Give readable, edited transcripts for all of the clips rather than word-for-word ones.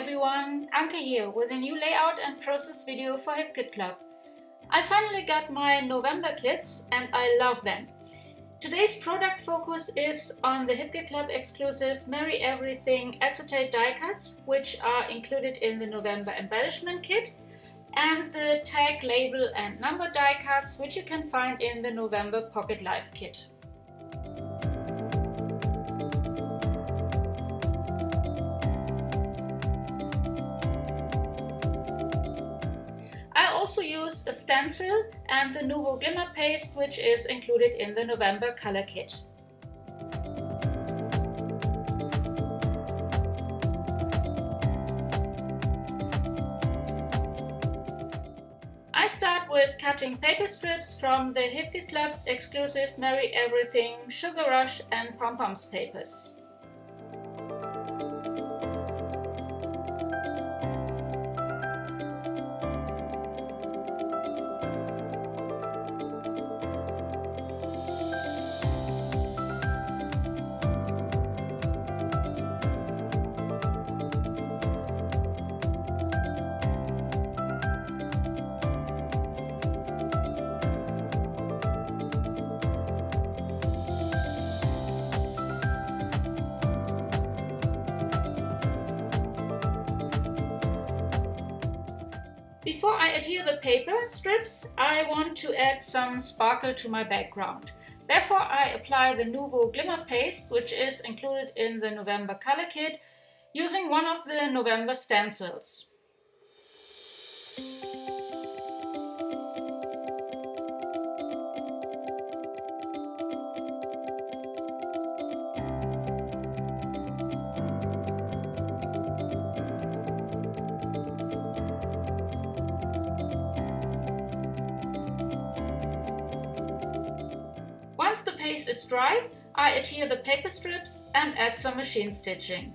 everyone, Anke here with a new layout and process video for Hip Kit Club. I finally got my November kits and I love them. Today's product focus is on the Hip Kit Club exclusive Merry Everything acetate die cuts, which are included in the November embellishment kit, and the tag, label and number die cuts, which you can find in the November Pocket Life kit. I also used a stencil and the Nouveau Glimmer paste, which is included in the November color kit. I start with cutting paper strips from the Hip Kit Club exclusive Merry Everything, Sugar Rush and Pom Poms papers. Before I adhere the paper strips, I want to add some sparkle to my background. Therefore, I apply the Nouveau Glimmer paste, which is included in the November color kit, using one of the November stencils. Once the paste is dry, I adhere the paper strips and add some machine stitching.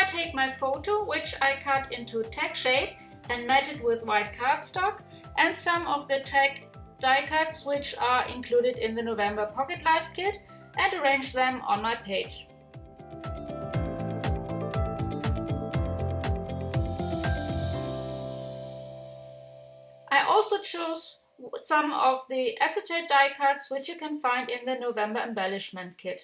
Take my photo, which I cut into tag shape and mat it with white cardstock, and some of the tag die cuts which are included in the November Pocket Life kit, and arrange them on my page. I also chose some of the acetate die cuts which you can find in the November embellishment kit.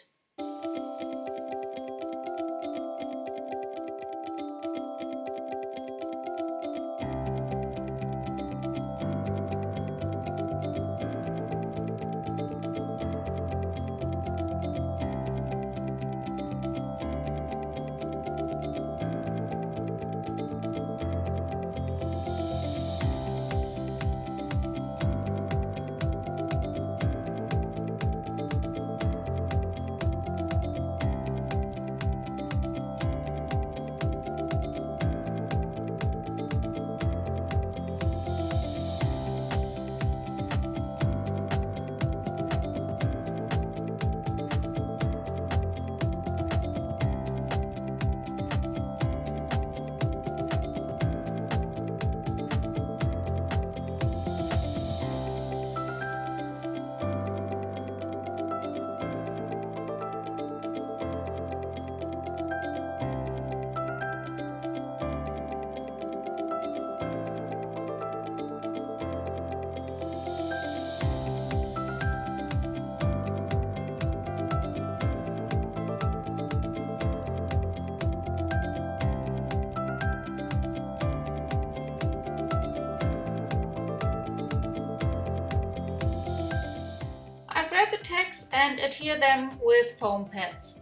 insert the tags and adhere them with foam pads.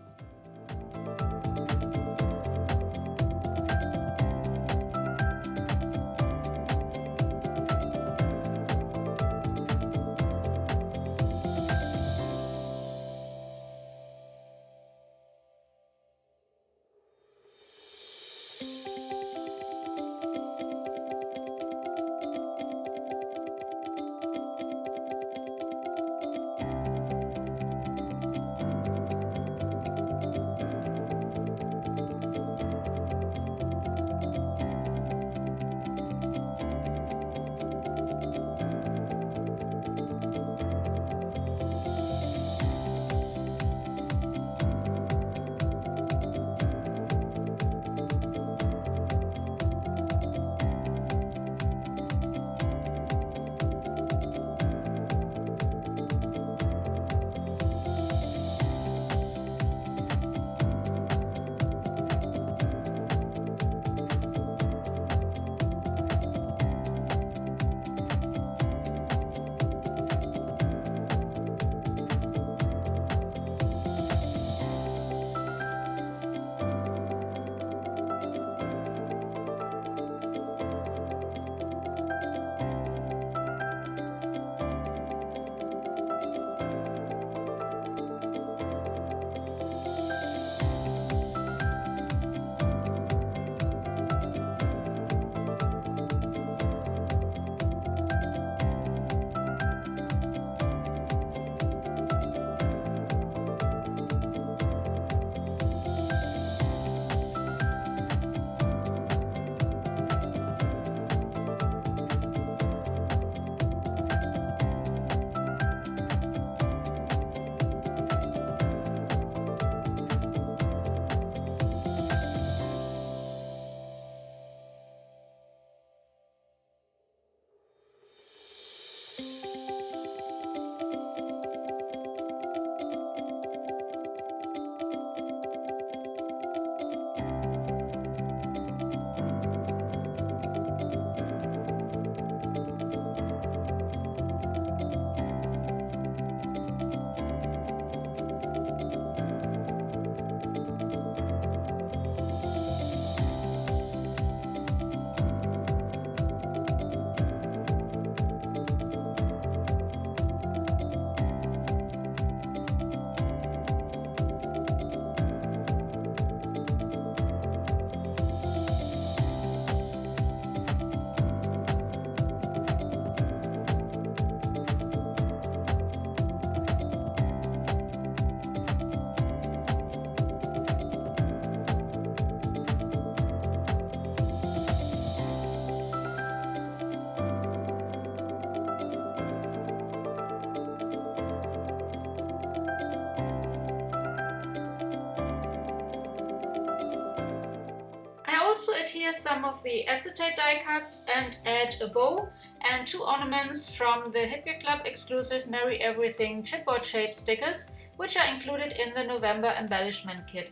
Also adhere some of the acetate die cuts and add a bow and 2 ornaments from the Hipkit Club exclusive Merry Everything chipboard shape stickers, which are included in the November embellishment kit.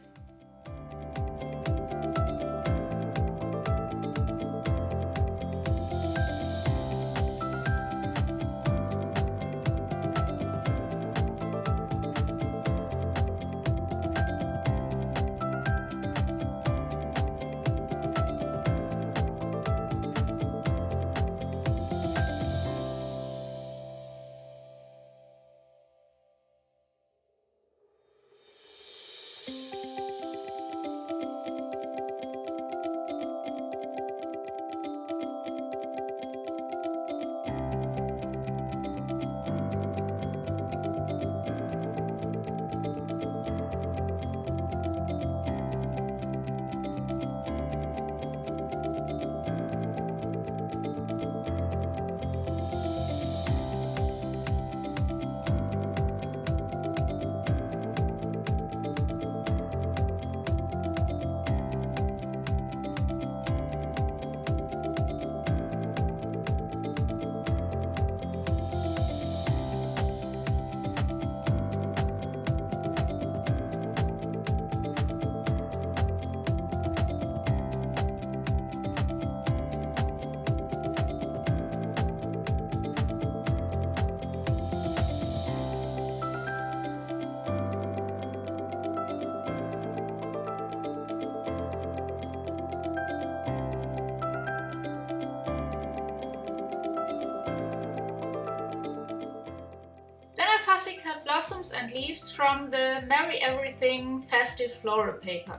fussy cut blossoms and leaves from the Merry Everything Festive Floral paper.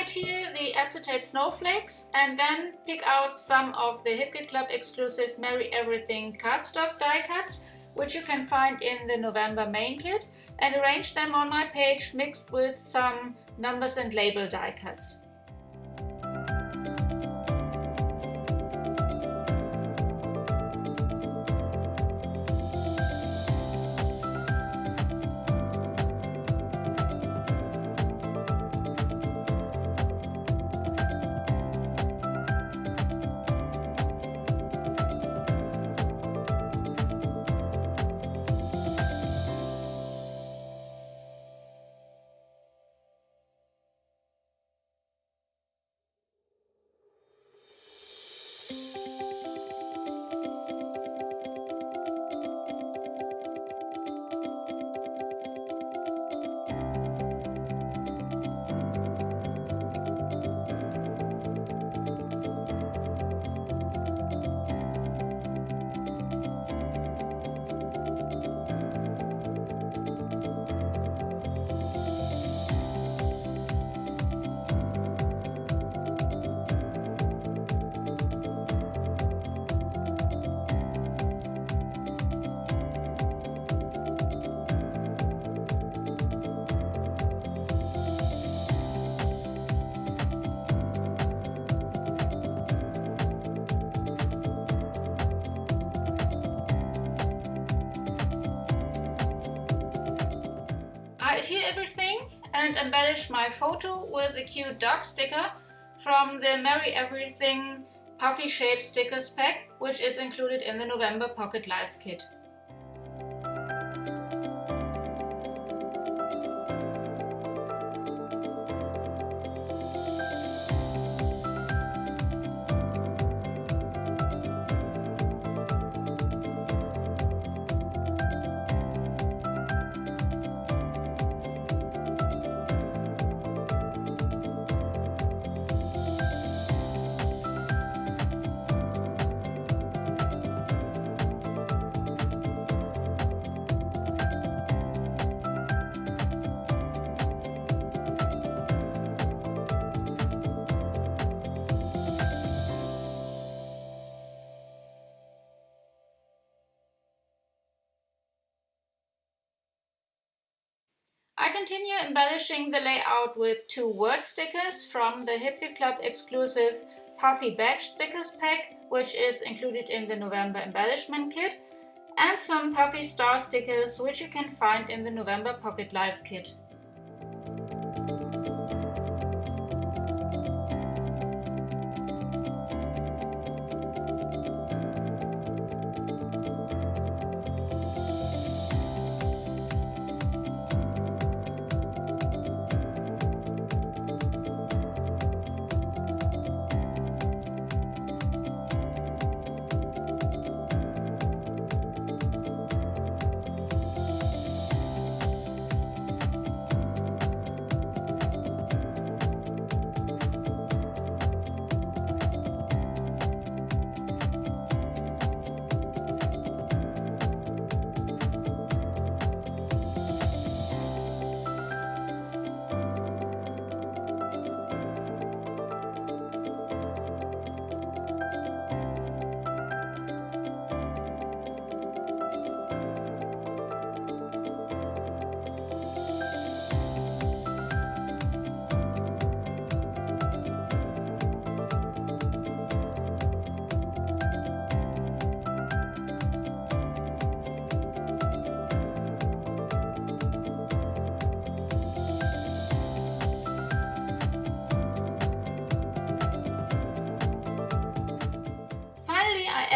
Here the acetate snowflakes, and then pick out some of the Hip Kit Club exclusive Merry Everything cardstock die cuts, which you can find in the November main kit, and arrange them on my page mixed with some numbers and label die cuts. I adhere everything and embellish my photo with a cute dog sticker from the Merry Everything Puffy Shape Stickers pack, which is included in the November Pocket Life kit. I continue embellishing the layout with two word stickers from the Hip Kit Club exclusive Puffy Badge Stickers pack, which is included in the November Embellishment kit, and some puffy star stickers, which you can find in the November Pocket Life kit.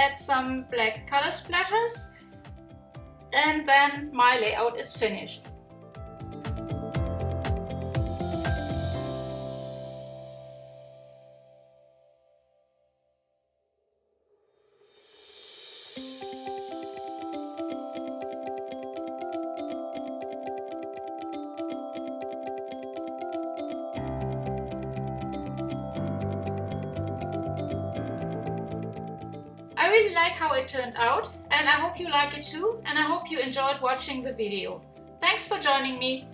add some black color splatters, and then my layout is finished. I really like how it turned out, and I hope you like it too, and I hope you enjoyed watching the video. Thanks for joining me.